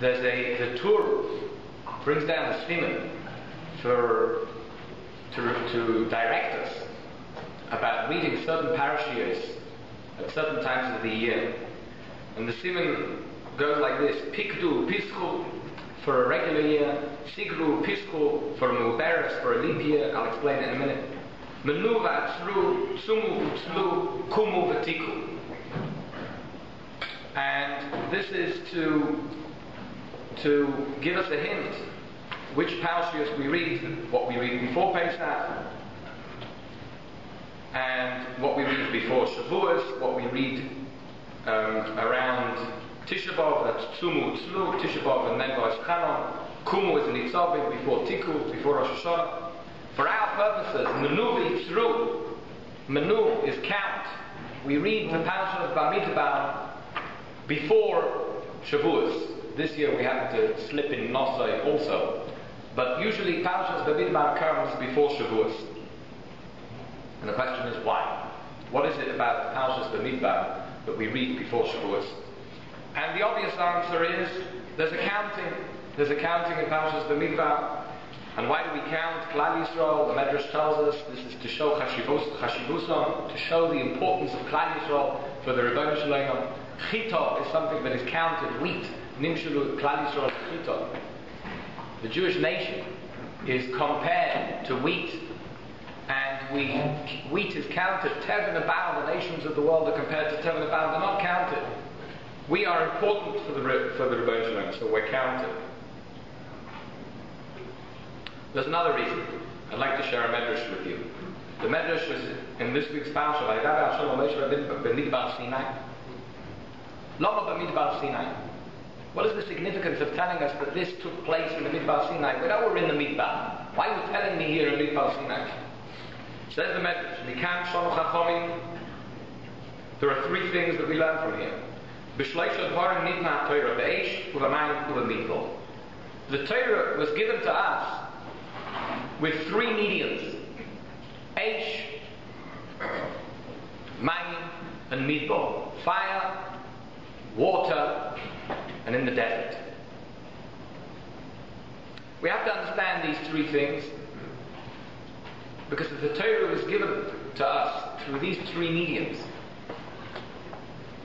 the Torah brings down the simon to direct us about reading certain parashiyos at certain times of the year. And the simon goes like this: Pikdu Pischu for a regular year, Sigru Pischu for a Muberes, for a leap year. I'll explain it in a minute. Menu v'atzru, Tsumu v'tzlu, Kumu v'tiku. And this is to give us a hint which parashiyos we read, what we read before Pesach, and what we read before Shavuot, what we read around Tisha B'Av, that's Tzumu Tzlu, Tisha B'Av, and then V'Es Chanon. Kumu is Nitzavim, before Tiku, before Rosh Hashanah. For our purposes, Menu v'Yitzru, Menu is count. We read the parasha of Bamidbar before Shavuot. This year we happen to slip in Nosai also. But usually Parashas Bamidbar comes before Shavuot. And the question is why? What is it about Parashas Bamidbar that we read before Shavuot? And the obvious answer is there's a counting. There's a counting in Parashas Bamidbar. And why do we count Klal Yisrael? The Midrash tells us this is to show Chashivusam, to show the importance of Klal Yisrael for the Rebbeinu Shalom. Chita is something that is counted, wheat. Nimshulu Klal Yisrael Chita. The Jewish nation is compared to wheat, and wheat is counted. Tevin about the nations of the world are compared to Tevin about, they're not counted. We are important for the Rebbeinu Shalom, so we're counted. There's another reason. I'd like to share a Midrash with you. The Midrash is in this week's parasha. B'midbar Sinai. Lama b'midbar Sinai. What is the significance of telling us that this took place in the Midbar Sinai? We know we're in the Midbar. Why are you telling me here in Midbar Sinai? Says the Midrash, Mikan Shonu Chachomim. There are three things that we learn from here. B'shleisha dvarim nitna Torah, b'eish, u'v'mayim, u'v'midbar. The Torah was given to us with three mediums: Eish, Mayim, and Midbar. Fire, water, and in the desert. We have to understand these three things because if the Torah was given to us through these three mediums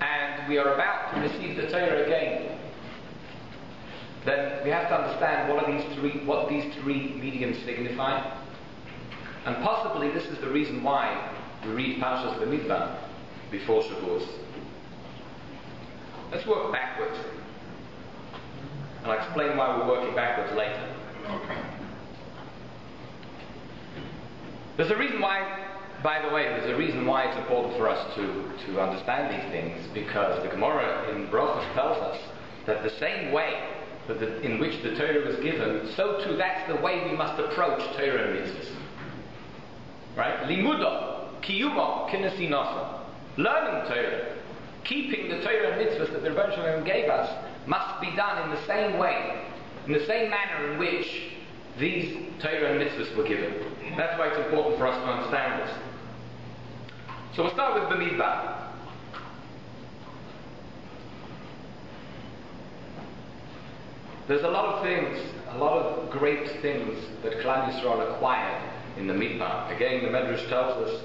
and we are about to receive the Torah again, then we have to understand what these three mediums signify. And possibly this is the reason why we read Parashas Bamidbar before Shavuot. Let's work backwards. And I'll explain why we're working backwards later. There's a reason why, by the way, there's a reason why it's important for us to understand these things, because the Gemara in Brachos tells us that the same way in which the Torah was given, so too that's the way we must approach Torah and mitzvahs. Right? Limuda, kiyuma, kinesi nasa. Learning Torah, keeping the Torah and mitzvahs that the Rebbeinu Shalom gave us, must be done in the same way, in the same manner in which these Torah and mitzvahs were given. That's why it's important for us to understand this. So we'll start with Bamidbar. There's a lot of things, a lot of great things that Klal Yisrael acquired in the Midbar. Again, the Midrash tells us,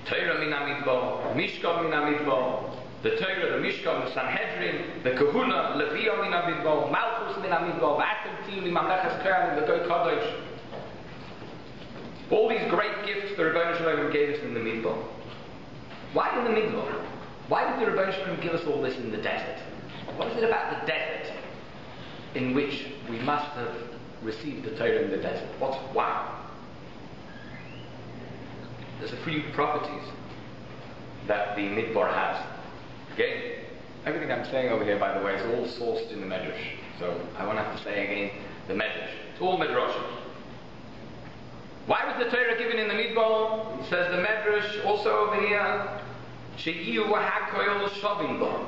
Torah min ha-Midbar, Mishkan min ha-Midbar, the Torah, the Mishkan, the Sanhedrin, the Kahuna, Leviya min ha-Midbar, Malchus min ha-Midbar, V'atem tiyu li mamlechas Kohanim, the Goy Kodesh. All these great gifts the Rebbeinu Shalom gave us in the Midbar. Why in the Midbar? Why did the Rebbeinu Shalom give us all this in the desert? What is it about the desert in which we must have received the Torah in the desert? Why? There's a few properties that the Midbar has. Again, everything I'm saying over here, by the way, is all sourced in the Midrash. So I won't have to say again the Midrash. It's all Midrash. Why was the Torah given in the Midbar? Says the Midrash also over here, She'iyu ha'koil shavim bo.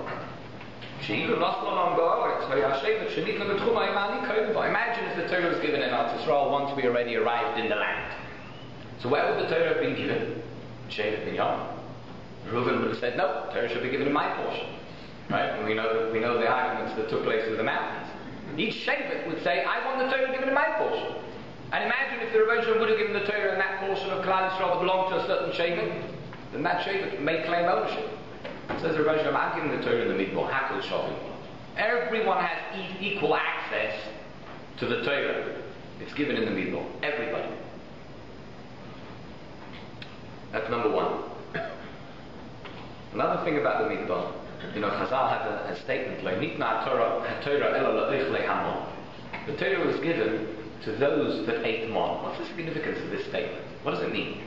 She'iyu noslan on go'aretz, ha'yashevet shenikla b'tchuma imani koil bo. Imagine if the Torah was given in Eretz Yisrael once we already arrived in the land. So where would the Torah have been given? Shevet Binyamin. Reuben would have said, no, Torah should be given in my portion. Right? And we know the arguments that took place with the mountains. Each Shavuot would say, I want the Torah given in my portion. And imagine if the Rebbe would have given the Torah in that portion of Klal Yisrael that belonged to a certain Shavuot, then that Shavuot may claim ownership. Says the Rebbe, I'm giving the Torah in the Midbar, Hakol Shavim. Everyone has equal access to the Torah. It's given in the Midbar. Everybody. That's number one. Another thing about the Midbar, Chazal had a statement like, Nitna Torah ela le'ichlei hamon. The Torah was given to those that ate mon. What's the significance of this statement? What does it mean?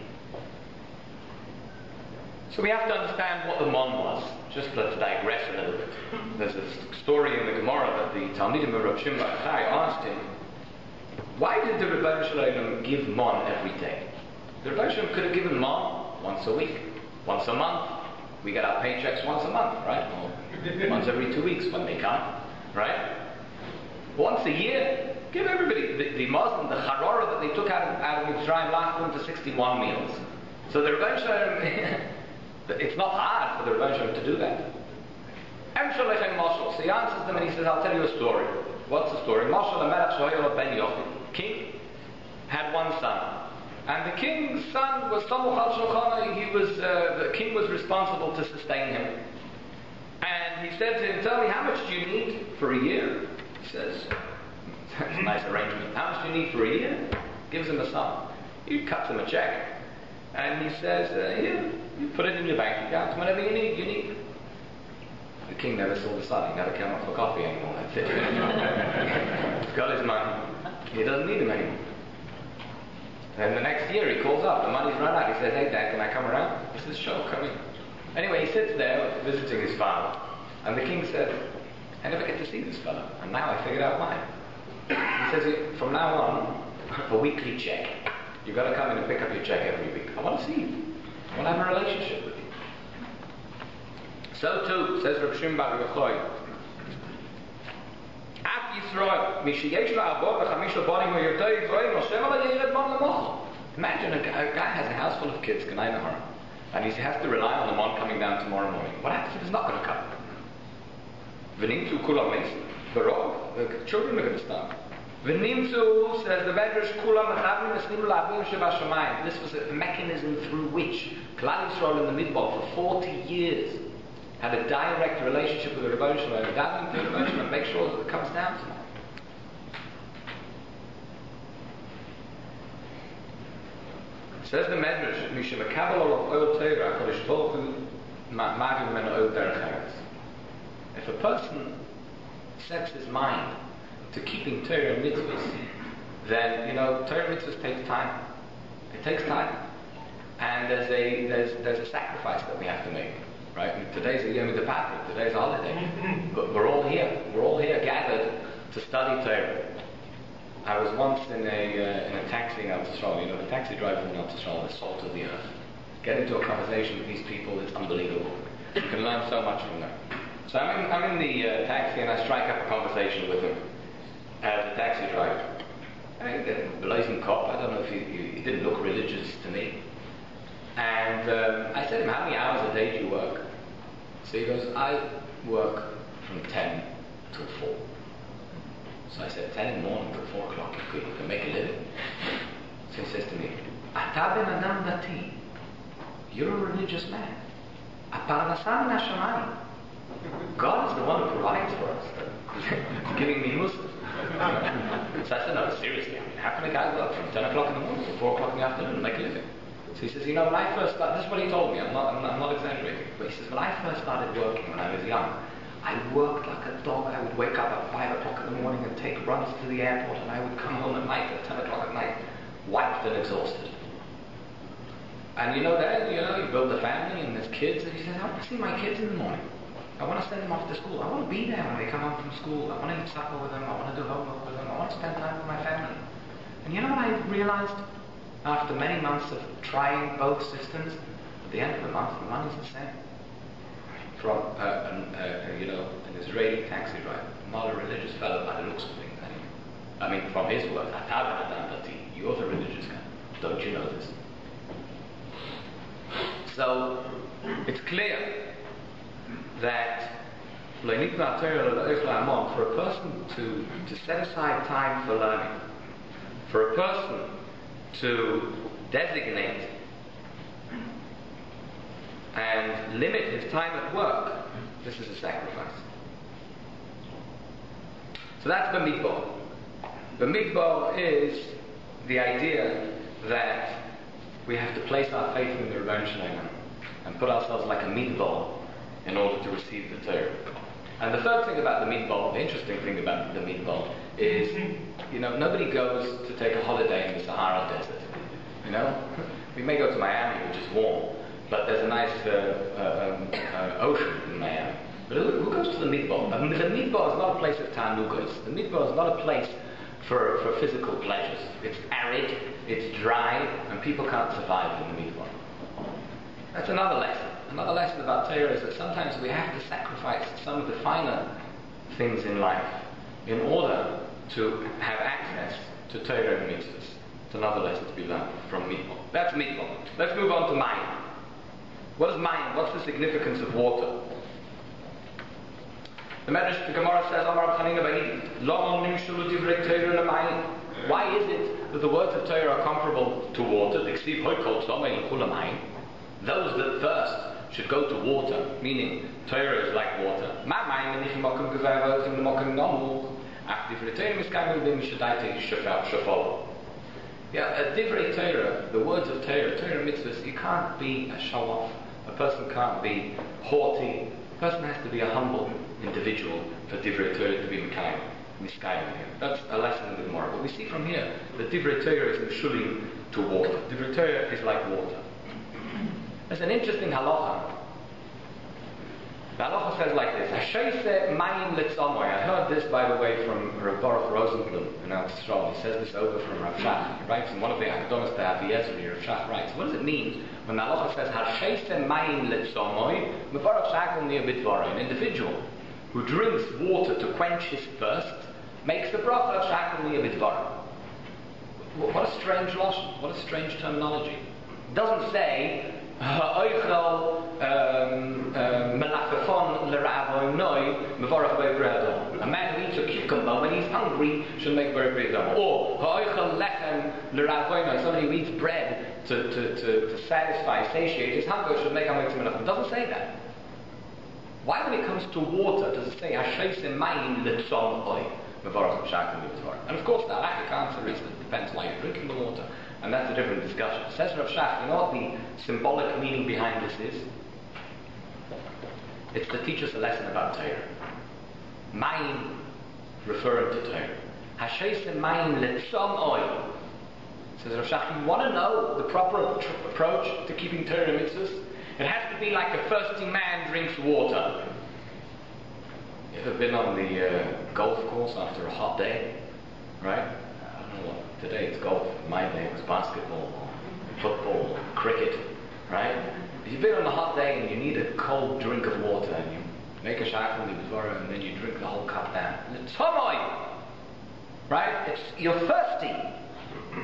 So we have to understand what the mon was. Just let's digress a little bit. There's a story in the Gemara that the Talmidim of Rav Shimon bar Yochai asked him, why did the Rebbe Shalom give mon every day? The Rebbe Shalom could have given mon once a week, once a month. We get our paychecks once a month, right? Or once every 2 weeks when they come, right? Once a year, give everybody. The Muslim, the Harora that they took out of Mitzrayim lasted them for 61 meals. So the Rebbe Shalom, it's not hard for the Rebbe Shalom to do that. So he answers them and he says, I'll tell you a story. What's the story? King had one son. And the king's son was Samuch al Shulchan. The king was responsible to sustain him. And he said to him, tell me, how much do you need for a year? He says, that's a nice arrangement. How much do you need for a year? Gives him a sum. He cuts him a check. And he says, here, you put it in your bank account. Whenever you need, you need. The king never saw the son. He never came up for coffee anymore. That's it. He's got his money. He doesn't need him anymore. And the next year he calls up, the money's run out. He says, hey Dad, can I come around? He says, sure, come in. Anyway, he sits there visiting his father. And the king said, I never get to see this fellow. And now I figured out why. He says, from now on, a weekly check. You've got to come in and pick up your check every week. I want to see you. I want to have a relationship with you. So too, says Rav Shimon bar Yochai, imagine a guy has a house full of kids, and he has to rely on the mon coming down tomorrow morning. What happens if he's not going to come? The children are going to starve. Says the Midrash, this was a mechanism through which Klal Yisrael in the Midbar for 40 years had a direct relationship with the Rebbe Shalom, davening to the Rebbe Shalom, make sure that it comes down to them. Says the Midrash, if a person sets his mind to keeping Torah and mitzvahs, then Torah and mitzvahs takes time. It takes time, and there's a sacrifice that we have to make. Right? I mean, today's a Yom Kippur, today's a holiday, but we're all here. We're all here gathered to study Torah. I was once in a taxi in Eretz Yisrael. The taxi drivers in Eretz Yisrael are the salt of the earth. Get into a conversation with these people, it's unbelievable. You can learn so much from them. So I'm in the taxi and I strike up a conversation with him as a taxi driver. A blazing cop. I don't know if he didn't look religious to me. And I said to him, how many hours a day do you work? So he goes, I work from 10 till 4. So I said, 10 in the morning till 4 o'clock, you can make a living. So he says to me, Ata ben adam dati, you're a religious man. Aparnasan nashamayim. God is the one who provides for us. He's giving me Muslims. So I said, no, seriously, how can a guy work from 10 o'clock in the morning till 4 o'clock in the afternoon and make a living? So he says, when I first started, this is what he told me, I'm not exaggerating, but he says, when I first started working when I was young, I worked like a dog. I would wake up at 5 o'clock in the morning and take runs to the airport, and I would come home at night at 10 o'clock at night, wiped and exhausted. And you build a family and there's kids, and he says, I want to see my kids in the morning. I want to send them off to school. I want to be there when they come home from school. I want to eat supper with them. I want to do homework with them. I want to spend time with my family. And you know what I realized? After many months of trying both systems, at the end of the month, the money's the same. From an Israeli taxi driver, not a religious fellow by the looks of things anyway. I mean, from his words, you're the religious guy. Don't you know this? So, it's clear that For a person to set aside time for learning, for a person to designate and limit his time at work, this is a sacrifice. So that's Bamidbar. Bamidbar is the idea that we have to place our faith in the Rebbeinu Shalom and put ourselves like a midbar in order to receive the Torah. And the third thing about the midbar, the interesting thing about the midbar, is, nobody goes to take a holiday in the Sahara Desert. We may go to Miami, which is warm, but there's a nice ocean in Miami. But who goes to the midbar? I mean, the midbar is not a place of tanugos. The midbar is not a place for physical pleasures. It's arid, it's dry, and people can't survive in the midbar. That's another lesson. Another lesson about Torah is that sometimes we have to sacrifice some of the finer things in life in order to have access to Torah and mitzvahs. It's another lesson to be learned from midbar. That's midbar. Let's move on to mayim. What is mayim? What's the significance of water? The Midrash, the Gemara says, why is it that the words of Torah are comparable to water? Those that thirst should go to water, meaning Torah is like water. Divrei Torah, the words of Torah, Torah mitzvahs, you can't be a show-off. A person can't be haughty. A person has to be a humble individual for Divrei Torah to be miskayim here. That's a lesson in the Gemara. But we see from here that Divrei Torah is mishulim to water. Divrei Torah is like water. There's an interesting halacha. The halacha says like this: Hasheise mayim litzomoy. I heard this, by the way, from Rabbi Rosenblum in Al Yisrael. He says this over from Rav Shach. He writes in one of the Hakadonos to Avi Ezri. Rav Shach writes, what does it mean when the halacha says Hasheise mayim litzomoy? Mevarach shakol ni'abidvara. An individual who drinks water to quench his thirst makes the bracha of shakol ni'abidvara. What a strange lashon. What a strange terminology. It doesn't say a man who eats a cucumber when he's hungry should make very big dam. Or somebody who eats bread to satisfy, satiate his hunger should make a mitzvah. It doesn't say that. Why, when it comes to water, does it say Hasheise mayim litzom? And of course the halachic answer is that it depends why you're drinking the water. And that's a different discussion. Says Rav Shach, you know what the symbolic meaning behind this is? It's to teach us a lesson about Torah. Mayim, referring to Torah. Hasheise mayim letzom oil. Says Rav Shach, you want to know the proper approach to keeping Torah mitzvahs? It has to be like a thirsty man drinks water. You ever been on the golf course after a hot day? Right? I don't know what. Today it's golf. My day it was basketball, football, cricket, right? If you've been on a hot day and you need a cold drink of water and you make a shakal before and then you drink the whole cup down, it's tomoy, right? You're thirsty.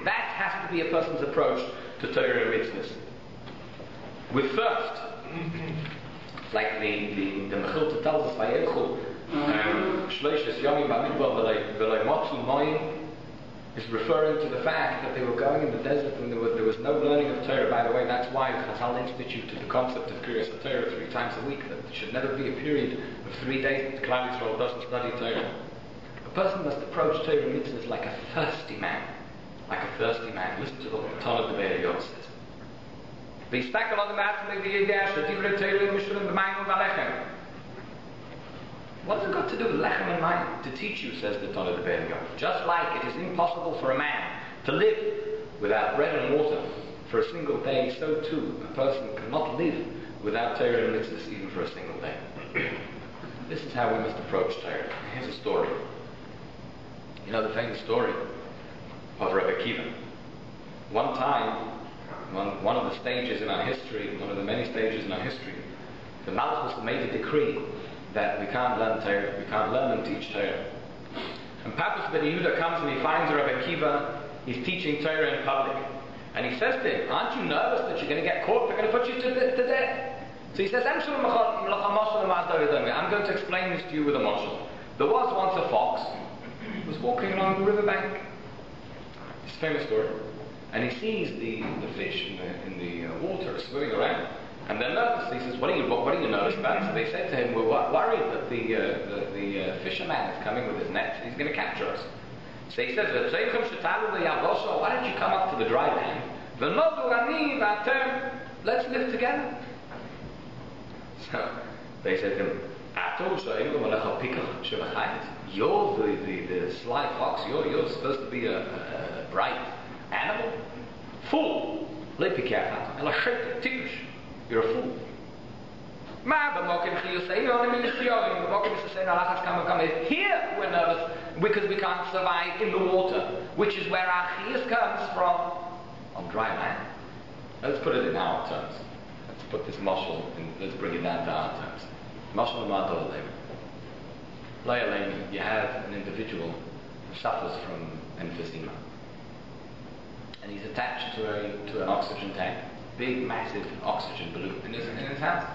That has to be a person's approach to Torah and mitzvahs. With thirst. Like the Mechilta tells us, Vayelchu, Shleishes Yomim Bamidbar V'lei Motti Moyim, is referring to the fact that they were going in the desert and there was no learning of Torah. By the way, that's why Chazal instituted the concept of Kriyas Torah 3 times a week, that there should never be a period of 3 days that Klal Yisrael doesn't study Torah. A person must approach Torah mitzvahs like a thirsty man. Like a thirsty man. Listen to what the Torah of the BAYT says. V'yistakel on the matzah v'yideh shetivrei Torah mishulim b'mayim u'v'alechem. What has it got to do with lechem and mayim? To teach you, says the Torah of the BAYT. Just like it is impossible for a man to live without bread and water for a single day, so too a person cannot live without Torah and mitzvahs even for a single day. This is how we must approach Torah. Here's a story. You know the famous story of Rabbi Akiva. One time, one of the stages in our history, one of the many stages in our history, the Malchus made a decree that we can't learn Torah, we can't learn and teach Torah. And Papas Ben Yehuda comes and he finds Rabbi Akiva, he's teaching Torah in public. And he says to him, aren't you nervous that you're going to get caught? They're going to put you to death. So he says, I'm going going to explain this to you with a mashal. There was once a fox who was walking along the riverbank. It's a famous story. And he sees the fish in the water swimming around. And they're nervous. He says, what are you nervous about? So they said to him, we're worried that the fisherman is coming with his net and he's going to capture us. So he says, why don't you come up to the dry land? Let's live together. So they said to him, you're the sly fox, you're supposed to be a bright animal? Fool! You're a fool. Here we're nervous because we can't survive in the water, which is where our chiyus comes from, on dry land. Let's put it in our terms. Let's put this mashal and let's bring it down to our terms. Mashal ma'adol le'im. You have an individual who suffers from emphysema, and he's attached to an oxygen tank, big, massive oxygen balloon in his house.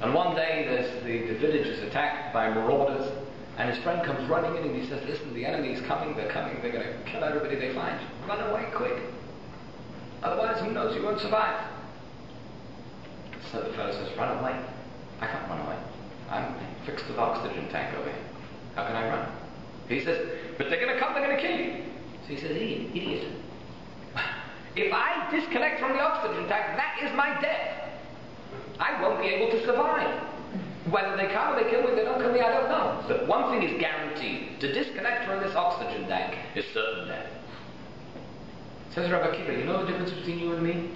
And one day the village is attacked by marauders, and his friend comes running in and he says, listen, the enemy is coming, they're going to kill everybody they find. Run away quick. Otherwise, who knows, you won't survive. So the fellow says, run away. I can't run away. I'm fixed to the oxygen tank over here. How can I run? He says, but they're going to come, they're going to kill you. So he says, idiot. If I disconnect from the oxygen tank, that is my death. I won't be able to survive. Whether they come or they kill me, they don't kill me, I don't know. But one thing is guaranteed. To disconnect from this oxygen tank is certain death. Says Rabbi Akiva, you know the difference between you and me?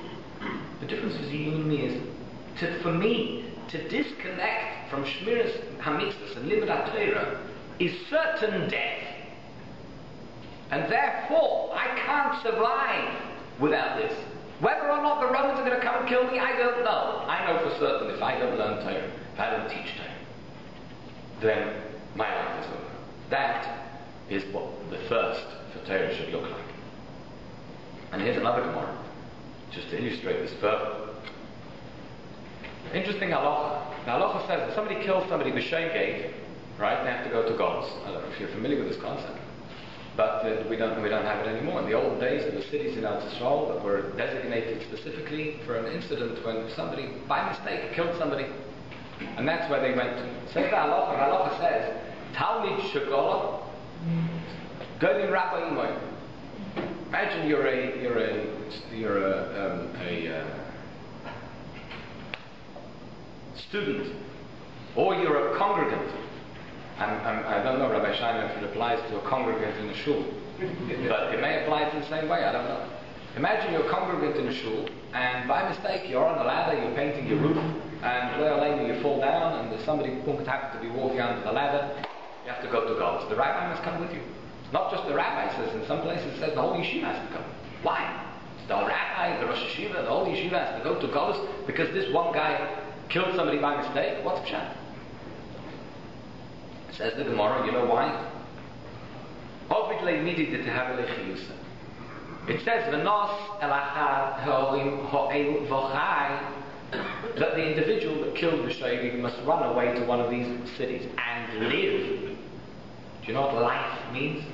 The difference between you and me is, for me, to disconnect from Shmiras HaMitzvahs and Limud HaTorah is certain death. And therefore, I can't survive without this. Whether or not the Romans are going to come and kill me, I don't know. I know for certain if I don't learn Torah, if I don't teach Torah, then my life is over. That is what the thirst for Torah should look like. And here's another Gemara, just to illustrate this further. Interesting halacha. The halacha says if somebody kills somebody b'shem gate, right, they have to go to gods. I don't know if you're familiar with this concept. But we don't have it anymore. In the old days, there were cities in Eretz Yisrael that were designated specifically for an incident when somebody, by mistake, killed somebody. And that's where they went to. Says the halacha. The halacha says, Talmid Shegola, Golin Rabbi Imoy. Imagine you're a student, or you're a congregant. I don't know, Rabbi Shiner, if it applies to a congregant in a shul, but it may apply to the same way, I don't know. Imagine you're a congregant in a shul, and by mistake you're on a ladder, you're painting your roof, and you fall down, and there's somebody who happens to be walking under the ladder. You have to go to gods. The rabbi must come with you. Not just the rabbi, says in some places, it says the whole yeshiva has to come. Why? The rabbi, the Rosh Yeshiva, the whole yeshiva has to go to gods because this one guy killed somebody by mistake. What's pshat? Says the Gemara, you know why? It says that the individual that killed B'Shayvi must run away to one of these cities and live. Do you know what life means?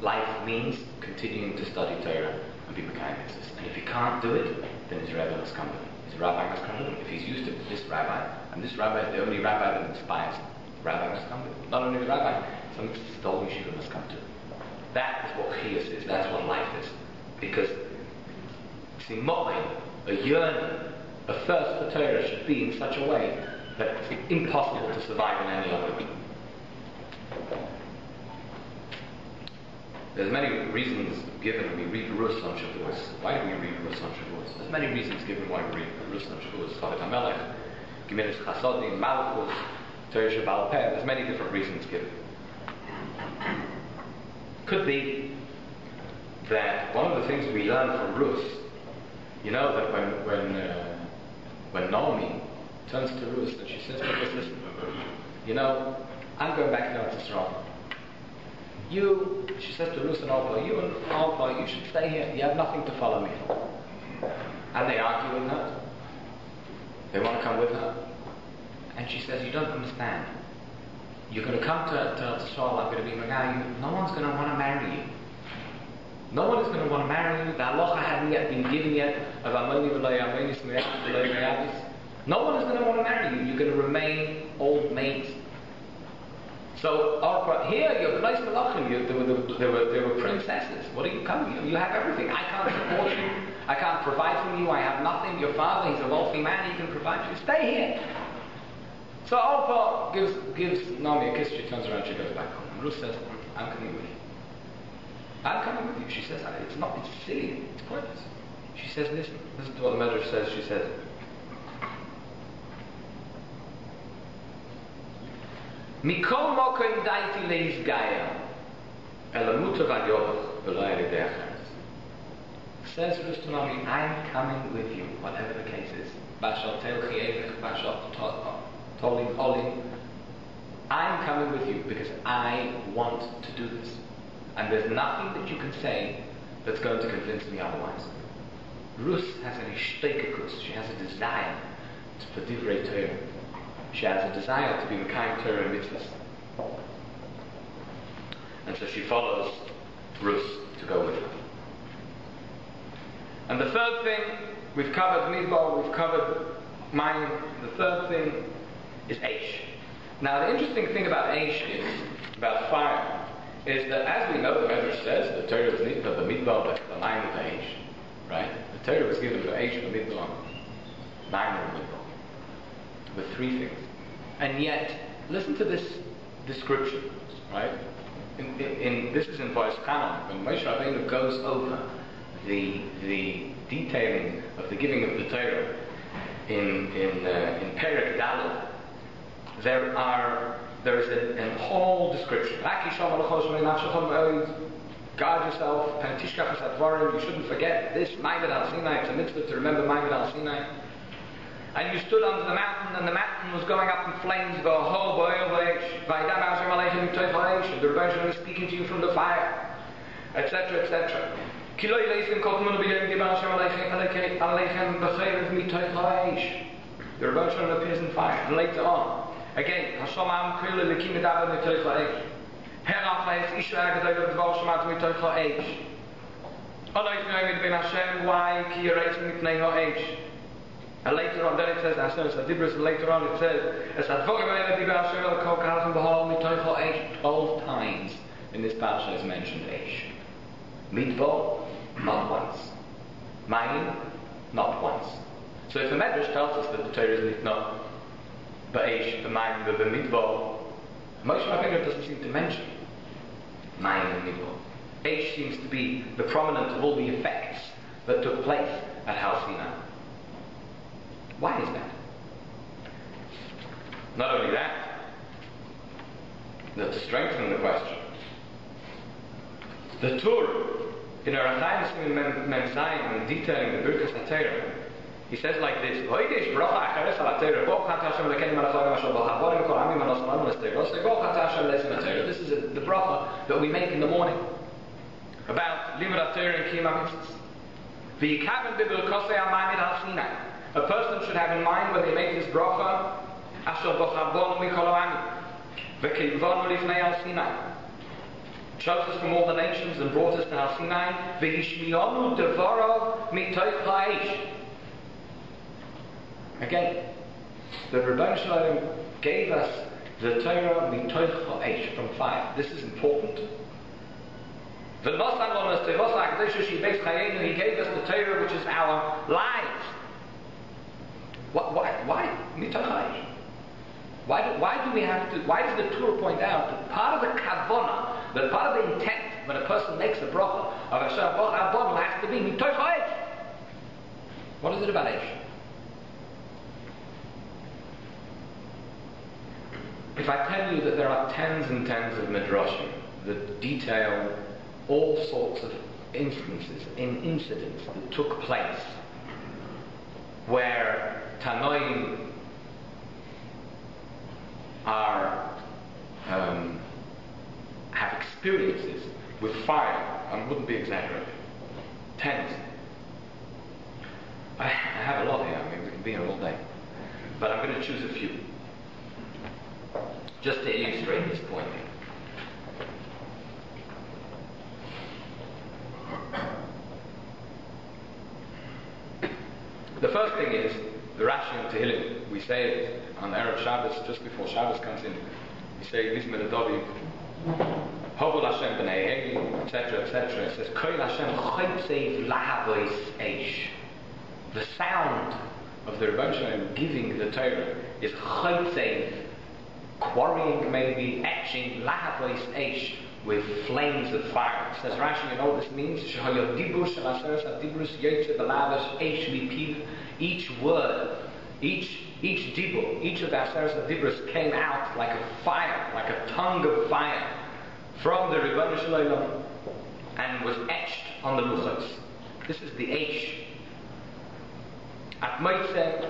Life means continuing to study Torah and be Mekayim Mitzvahs. And if he can't do it, then his rabbi must come to him. His rabbi must come to him. If he's used to this rabbi, and this rabbi is the only rabbi that inspires him, rabbi must come to him. Not only the rabbi, some the whole yeshiva must come to him. That is what chiyus is. That's what life is. Because, see, Motti, a yearning, a thirst for Torah should be in such a way that it's impossible to survive in any other way. There's many reasons given. We read Rus on Shavuot. Why do we read Rus on Shavuot? There's many reasons given why we read Rus on Shavuot. Chavet HaMelech, Gemilas Chasodim, Malchus, Torah Shabbat Peh. There's many different reasons given. Could be that one of the things we learn from Rus, you know that when Naomi turns to Rus and she says to Rus, listen, you know, I'm going back to Eretz Yisrael. She says to Rus and Orpah, you and Orpah, you should stay here. You have nothing to follow me for. And they argue with her. They want to come with her. And she says, you don't understand. You're going to come to Saul, I'm going to be Magai. No one's going to want to marry you. No one is going to want to marry you. The halacha hadn't yet been given yet of Amoni v'lo Yamonis Mirechis v'lo Yavis. No one is going to want to marry you. You're going to remain old maids. So here you're nice malachim. There were princesses. What are you coming? You have everything. I can't support you. I can't provide for you. I have nothing. Your father, he's a wealthy man. He can provide for you. Stay here. So Orpah gives Naomi a kiss. She turns around. She goes back home. And Ruth says, I'm coming with you. I'm coming with you. She says, it's silly. It's pointless. She says, listen to what the Midrash says. She says, Mikol mokoim daiti leis gaya elamuta v'yovach v'lo yedei achares. Says Ruth to Naomi, I'm coming with you, whatever the case is. Bashal telchi evich, bashal tolim olim. I'm coming with you because I want to do this. And there's nothing that you can say that's going to convince me otherwise. Ruth has an ishteikus. She has a desire for divrei Torah. She has a desire to be Mekayim Torah and mitzvahs. And so she follows Ruth to go with her. And the third thing, we've covered Midbar, we've covered Mayim. The third thing is Eish. Now the interesting thing about Eish is, about fire, is that as we know, the Midrash says, the Torah was not the Midbar, but the Mayim of the Eish. Right? The Torah was given to Eish, the Midbar, Mayim of the Midbar. With three things. And yet, listen to this description, right? This is in Voice Canon, when Moshe Rabbeinu goes over the detailing of the giving of the Torah in Perek Daled. There is a whole description. Guard yourself, you shouldn't forget this, Ma'amad al Sinai, it's a mitzvah to remember Ma'amad al Sinai. And you stood under the mountain, and the mountain was going up in flames. And the Rebbe was speaking to you from the fire, etc., etc. The Rebbe appears in fire, and later on, again, and later on, then it says, and later on it says, 12 times in this parasha is mentioned Eish. Midbar, not once. Mayim, not once. So if the Midrash tells us that the Torah is not Eish, the Mayim, the Midbar, Moshe Rabbeinu doesn't seem to mention Mayim and Midbar. Eish seems to be the prominent of all the effects that took place at Har Sinai. Why is that? Not only that, but to strengthen the question, the Torah, in Avraham Memzayim, in detailing the Birkas HaTorah, he says like this: This is the bracha that we make in the morning about Limud HaTorah and Kiyum HaMitzvos. A person should have in mind when they make this bracha, chose us from all the nations and brought us to Har Sinai. Again, the Rebbe Shalom gave us the Torah mitoich ha'esh, from fire. This is important. He gave us the Torah, which is our lives. Why? Why do we have to? Why does the Torah point out that part of the kavona, that part of the intent when a person makes a bracha of Hashem Rabban has to be mitoch ha'esh? What is it about Eish? If I tell you that there are tens and tens of midrashim that detail all sorts of incidents that took place where Tanoim have experiences with fire, I wouldn't be exaggerating. Tens. I have a lot here, I mean we can be here all day. But I'm going to choose a few. just to illustrate this point. The first thing is the Rashi and Tehillim. We say it on Erev Shabbos, just before Shabbos comes in. We say Mizmor David, Hovul Hashem b'nei Eli, etc., etc. It says Koil Hashem chaytzev lahavos eish. The sound of the Rebbe Shalom giving the Torah is chaytzev, quarrying, maybe etching lahavos eish, with flames of fire. It says Rashi, you know what this means? Each word, each dibur, each of the Aseret HaDibrus came out like a fire, like a tongue of fire from the Ribono Shel Olam and was etched on the luchos. This is the Eish. At Motzei,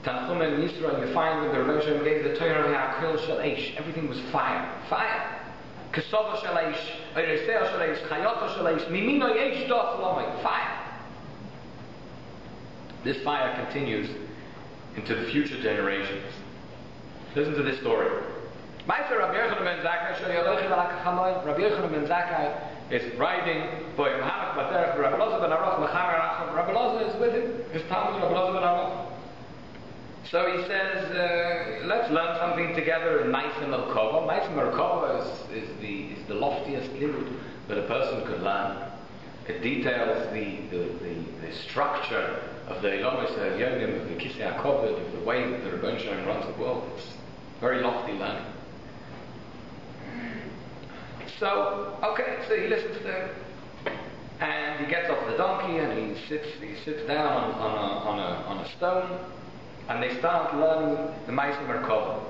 Tanchum and Yisrael, you find that the Ribono Shel Olam gave the Torah Ha'akil Shel Eish. Everything was fire. Fire. Kesova Shel Eish, Oireseo Shel Eish, Chayoto Shel Eish, Mimino Eish Doth Lomai. Fire. This fire continues into the future generations. Listen to this story. Rabbi Yochanan ben Zakkai is riding by Rabbi Elazar ben Aruch. Rabbi Elazar is with him. His Talmud, Rabbi Elazar ben Aruch. So he says, let's learn something together in Ma'aseh Merkava. Ma'aseh Merkava is the loftiest limud that a person could learn. It details the structure of the Elomis Yonim, of the Kisei HaKovod, of the way that the Rebbeinu Shalom runs the world. It's very lofty learning. So he listens to him, and he gets off the donkey and he sits down on a stone, and they start learning the Ma'aseh Merkava.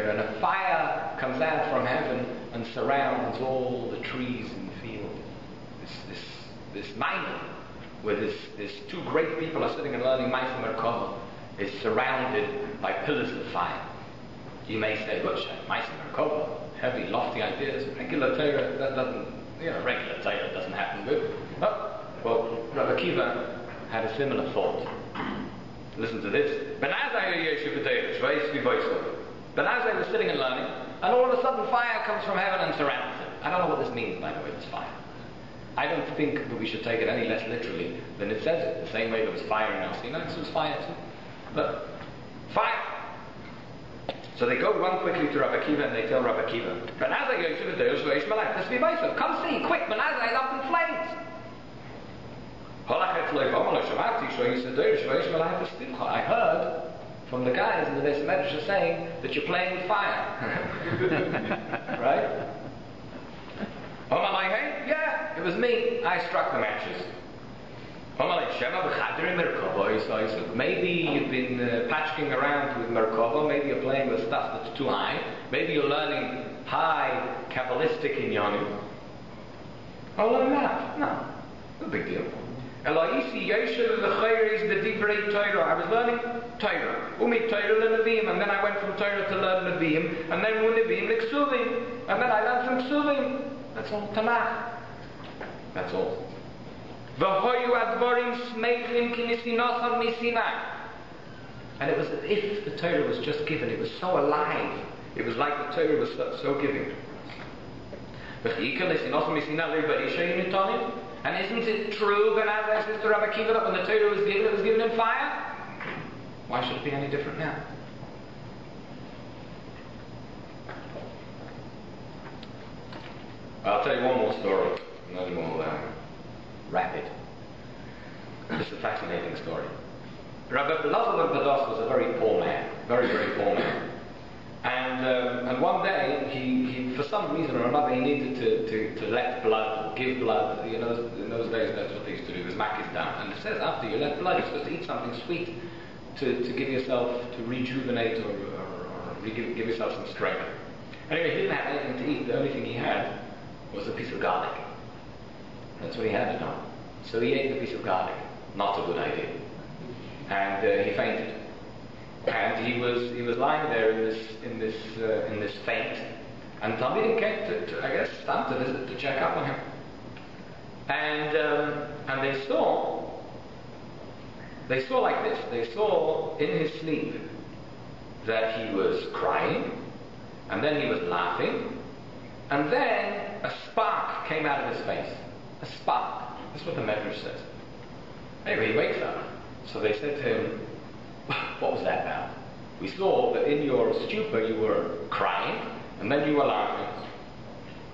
And a fire comes out from heaven and surrounds all the trees in the field. This minor, where this two great people are sitting and learning Ma'aseh Merkava, is surrounded by pillars of fire. You may say, look, Ma'aseh Merkava, heavy, lofty ideas. Regular Torah, that doesn't, regular Torah doesn't happen good. Well, Rabbi Akiva had a similar thought. Listen to this. Ben Azai was sitting and learning, and all of a sudden fire comes from heaven and surrounds him. I don't know what this means, by the way, this fire. I don't think that we should take it any less literally than it says it. The same way there was fire in El Sinai, so there was fire too. But fire. So they run quickly to Rabbi Akiva and they tell Rabbi Akiva, Ben Azai, come see, quick, Ben Azai is up in flames. I heard from the guys in the Beis Midrash saying that you're playing with fire. Right? Yeah, it was me. I struck the matches. Maybe you've been patching around with Merkava, maybe you're playing with stuff that's too high, maybe you're learning high Kabbalistic inyanim. No, no big deal. I was learning Torah. And then I went from Torah to learn Nevi'im, and then Nevi'im L'Ksuvim, and then I learned from Ksuvim. That's all. Tanakh. That's all. And it was as if the Torah was just given. It was so alive. It was like the Torah was so giving. And isn't it true, Ben Azai says to Rabbi Akiva, that when the Torah was given, it was given in fire? Why should it be any different now? I'll tell you one more story, and then we'll wrap it. This is a fascinating story. Rabbi Elazar ben Beth was a very poor man, very, very poor man. And one day, he for some reason or another, he needed to let blood, give blood. In those days, that's what they used to do, was makis down. And it says after you let blood, you're supposed to eat something sweet to give yourself, to rejuvenate or give yourself some strength. Anyway, he didn't have anything to eat. The only thing he had was a piece of garlic. That's what he had at home. So he ate the piece of garlic. Not a good idea. And he fainted. And he was lying there in this faint, and Talmidim came to visit to check up on him. And they saw they saw like this. They saw in his sleep that he was crying, and then he was laughing, and then a spark came out of his face. A spark. That's what the Midrash says. Anyway, he wakes up. So they said to him, what was that about? We saw that in your stupor you were crying, and then you were laughing.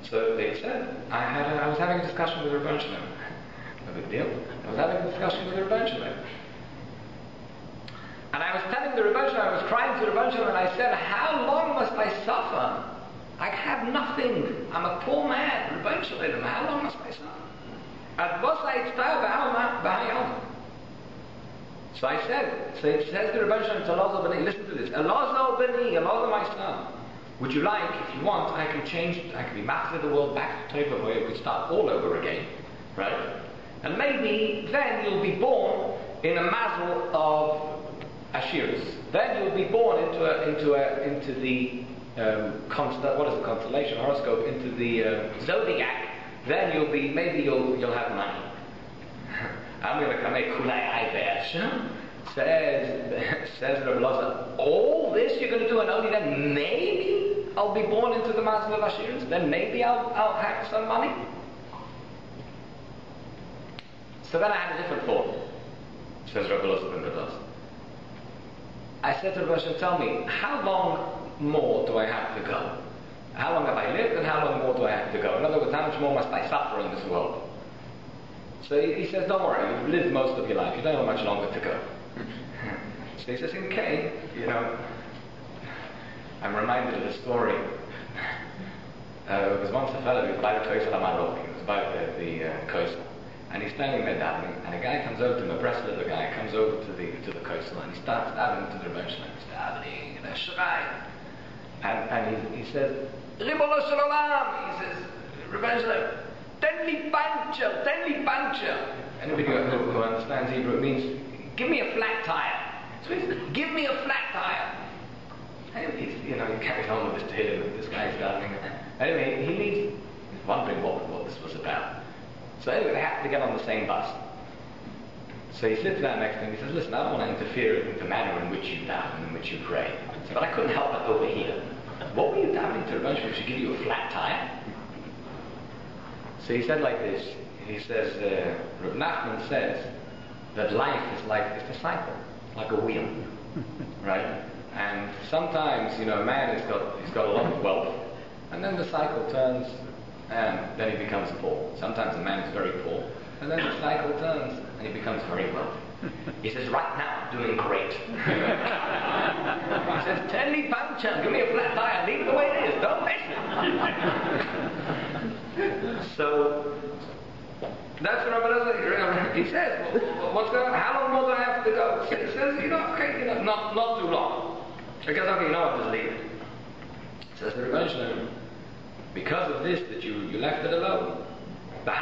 So they said, I was having a discussion with Rabbi Shalom. No big deal. I was having a discussion with Rabbi Shalom. And I was telling the Rabbi Shalom, I was crying to the Rabbi Shalom, and I said, how long must I suffer? I have nothing. I'm a poor man. Rabbi Shalom, how long must I suffer? So I said, so it says to Rabbi Shalom, to Elazar B'ni, listen to this, Elazar B'ni, Elazar my son, would you like, if you want, I can be master of the world back to Teva, where we could start all over again, right? And maybe then you'll be born in a mazel of Ashiras. Then you'll be born into the what is the constellation horoscope, into the zodiac. Then maybe you'll have money. I'm going to make kulei ayvesh. Says Rabbi Elazar, all this you're going to do, and only then maybe I'll be born into the mazel of Ashiras. Then maybe I'll have some money. So then I had a different thought. Says Rabbi Elazar ben Rabbi. I said to Rabbi Hashem, tell me, how long more do I have to go? How long have I lived, and how long more do I have to go? In other words, how much more must I suffer in this world? So he says, don't worry, you've lived most of your life, you don't have much longer to go. So he says, okay, I'm reminded of a story. There was once a fellow who was by the Koisel Amarok, he was by the Koisel. And he's standing there davening, and a guy comes over to him, a breast little guy comes over to the Koisel, and he starts davening to the Rebbe Shalom. He's davening, and a shrai. And he says, Ribono shel olam, he says, Rebbe Shalom, ten li pancha. Anybody who understands Hebrew, it means, give me a flat tire. So he says, give me a flat tire. And he carries on with this tale of this guy's davening. Anyway, he's wondering what this was about. So anyway, they have to get on the same bus. So he sits down next to him, he says, listen, I don't want to interfere with the manner in which you daven and in which you pray. So, but I couldn't help but overhear. What were you davening to? Rabbi should give you a flat tire? So he said like this, he says, Reb Nachman says that life is it's a cycle, like a wheel, right? And sometimes, a man he's got a lot of wealth, and then the cycle turns, and then he becomes poor. Sometimes a man is very poor, and then the cycle turns, and he becomes very wealthy. He says, right now, I'm doing great. He says, tell me pancha, give me a flat tire, leave it the way it is, don't mess it. So, that's what Rabbi Elazar, he says, well, what's going on? How long more do I have to go? He says, okay, not too long. Because, okay, what, just leave it. Says the Rebbe Shalom, because of this, that you left it alone. I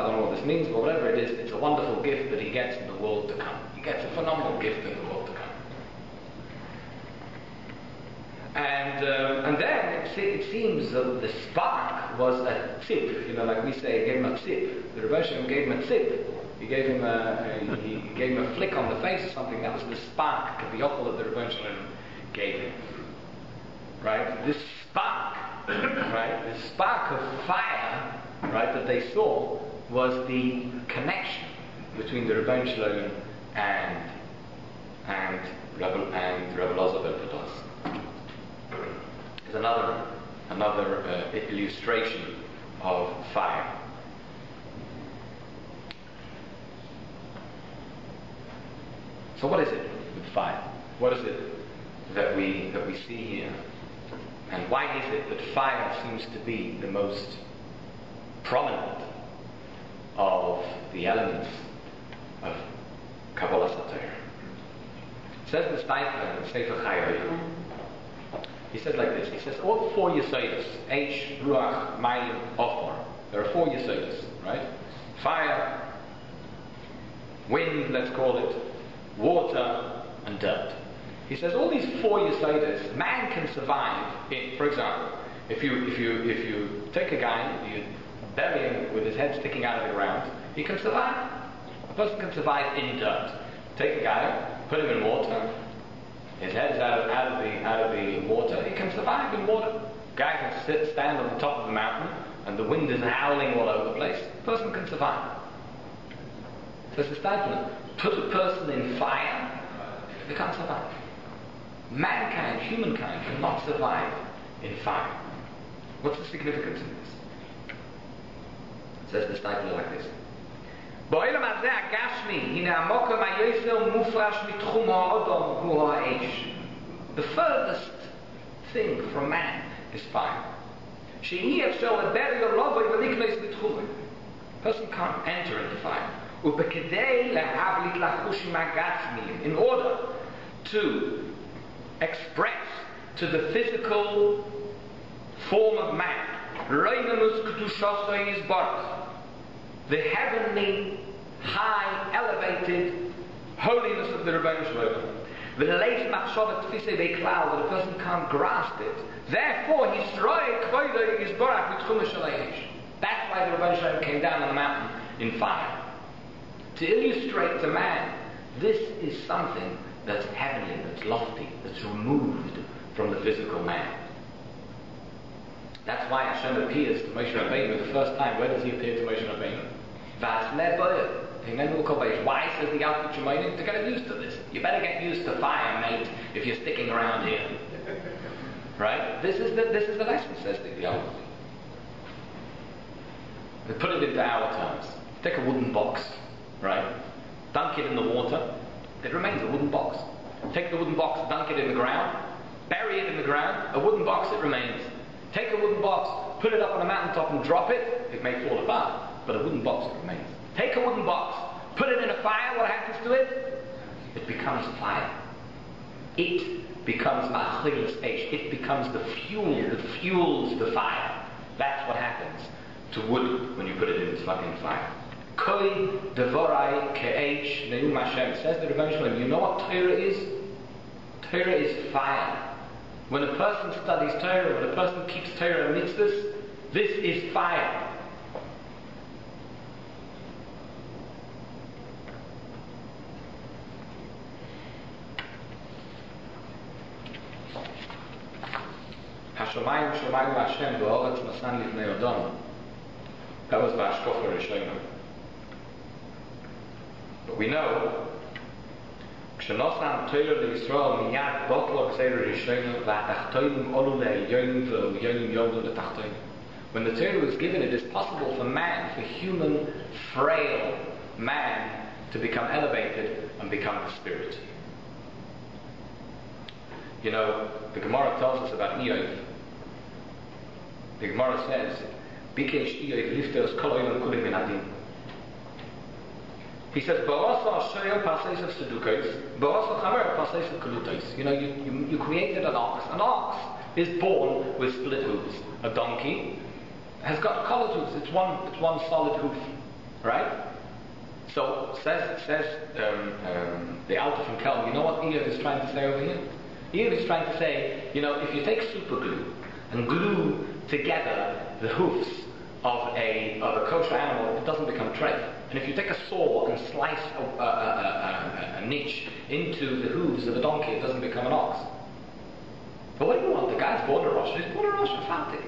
don't know what this means, but whatever it is, it's a wonderful gift that he gets in the world to come. He gets a phenomenal gift in the world to come. And then it seems that the spark was a tzip, like we say, gave him a tzip. The Rebbe Shalom gave him a tzip. He gave him a flick on the face or something. That was the spark, the yochel that the Rebbe Shalom gave him. Right? This spark, right? This spark of fire, right, that they saw was the connection between the Rebbe Shalom and Rabbi Elazar ben Pados. Is another illustration of fire. So what is it with fire? What is it that we see here? And why is it that fire seems to be the most prominent of the elements of Kabbalah Satorah? It says the Steifer in Sefer Chayei. He says like this. He says all four Yesodus, H, Ruach, Mayim, Ofor. There are four Yesodus, right? Fire, wind, let's call it, water, and dirt. He says all these four Yesodus, man can survive in. For example, if you take a guy, you bury him with his head sticking out of the ground, he can survive. A person can survive in dirt. Take a guy, put him in water, his head is out of the water, he can survive in water. Guy can stand on the top of the mountain and the wind is howling all over the place. The person can survive. So it's a statement. Put a person in fire, they can't survive. Mankind, humankind, cannot survive in fire. What's the significance of this? It says the statement like this. The furthest thing from man is fire. A person can't enter into fire. In order to express to the physical form of man the heavenly, high, elevated holiness of the Rabbi Shalom, that a person can't grasp it. Therefore, that's why the Rabbi Shalom came down on the mountain in fire. To illustrate to man, this is something that's heavenly, that's lofty, that's removed from the physical man. That's why Hashem appears to Moshe Rabbeinu the first time. Where does he appear to Moshe Rabbeinu? Why says the Alpha Shemaim? To get used to this. You better get used to fire, mate, if you're sticking around here. Right? This is the lesson, says the Alpha. We put it into our terms. Take a wooden box, right? Dunk it in the water. It remains a wooden box. Take the wooden box, dunk it in the ground, bury it in the ground. A wooden box, it remains. Take a wooden box, put it up on a mountaintop and drop it. It may fall apart, but a wooden box, it remains. Take a wooden box, put it in a fire. What happens to it? It becomes fire. It becomes ma'achilas eish. It becomes the fuel that fuels the fire. That's what happens to wood when you put it in fucking fire. Koi devorai ke'esh ne'um Hashem. Says the Rebbe Shalom. You know what Torah is? Torah is fire. When a person studies Torah, when a person keeps Torah and mitzvahs, this is fire. Hashomayim shomayim Hashem v'oretz masan livnei Odom. That was Vashkofa Rishona. But we know כשנוסן תורה לישראל מיד בוטלו גזירה ראשונה והתחתונים עלו לעליונים והעליונים יורדו לתחתונים. When the Torah was given, it is possible for man, for human, frail man, to become elevated and become the spirit. You know, the Gemara tells us about Eov. The Gemara says, Bikesh Eov liftos kol olam kulim min adin. He says, Barasa Shoyo Pases of Sedukos, Barasa Chamer Pases of Kalutos. You know, you created an ox. An ox is born with split hooves. A donkey has got colored hooves. It's one solid hoof. Right? So says the Alta from Kelm, you know what Eov is trying to say over here? Eov is trying to say, you know, if you take super glue and glue together the hoofs of a kosher animal, it doesn't become treif. And if you take a saw and slice a niche into the hooves of a donkey, it doesn't become an ox. But what do you want? The guy's born a Rosh, he's born a Rosh, emphatic.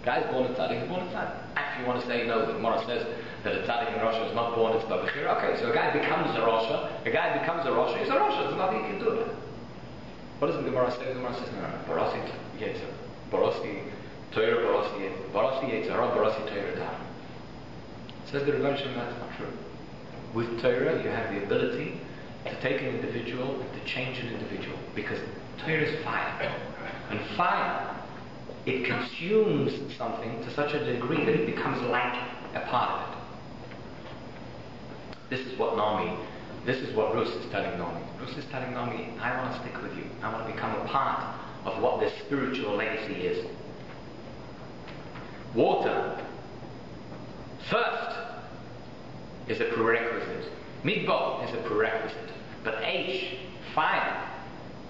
The guy's born a tzaddik, he's born a tzaddik. If you want to say no, the Gemara says that a tzaddik in Rosh is not born, it's Babachir. Okay, so a guy becomes a Rosh, he's a Rosh, there's nothing you can do about it. What does the Gemara say? The Gemara says, no, Barasi Yetzer, Barasi Torah, Barasi Yetzer, Barasi Torah Dar. Says the Rebbe Shalom, that's not true. With Torah, you have the ability to take an individual and to change an individual, because Torah is fire. And fire, it consumes something to such a degree that it becomes like a part of it. This is what Rus is telling Naomi. Rus is telling Naomi, I want to stick with you. I want to become a part of what this spiritual legacy is. Water, first, is a prerequisite. Midbar is a prerequisite. But H, fire,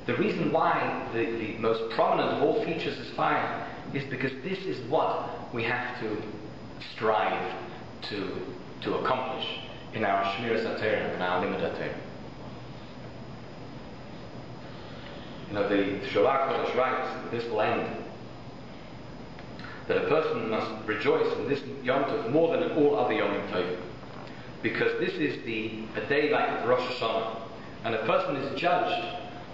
the reason why the most prominent of all features is fire is because this is what we have to strive to accomplish in our Shmiras HaTorah and our Limud HaTorah. You know, the Shalach Kodesh writes, this will end, that a person must rejoice in this Yom Tov more than in all other Yom Tov, because this is a day like Rosh Hashanah, and a person is judged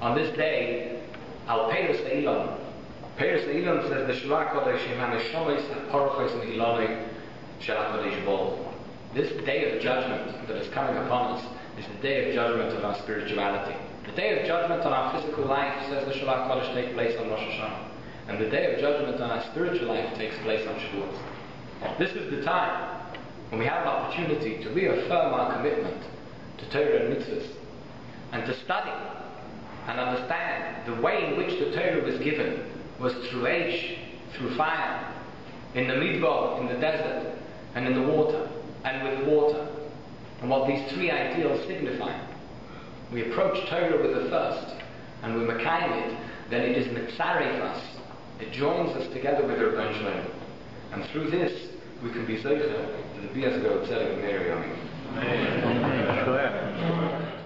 on this day al Peiros Eilam. Peiros Eilam says the Shalach Kodesh Haneshomis HaPorochos Meilonei Shel HaKodesh Bol. This day of judgment that is coming upon us is the day of judgment of our spirituality. The day of judgment on our physical life, says the Shalach Kodesh, takes place on Rosh Hashanah. And the day of judgment on our spiritual life takes place on Shavuot. This is the time when we have an opportunity to reaffirm our commitment to Torah and mitzvahs, and to study and understand the way in which the Torah was given was through age, through fire, in the Midbar, in the desert, and in the water, and with water, and what these three ideals signify. We approach Torah with a thirst, and we mekayim it, then it is mitzaref us. It joins us together with Rabbi Shalom. And through this, we can be zeicher to the Bias Go Tzedek Mary Amen.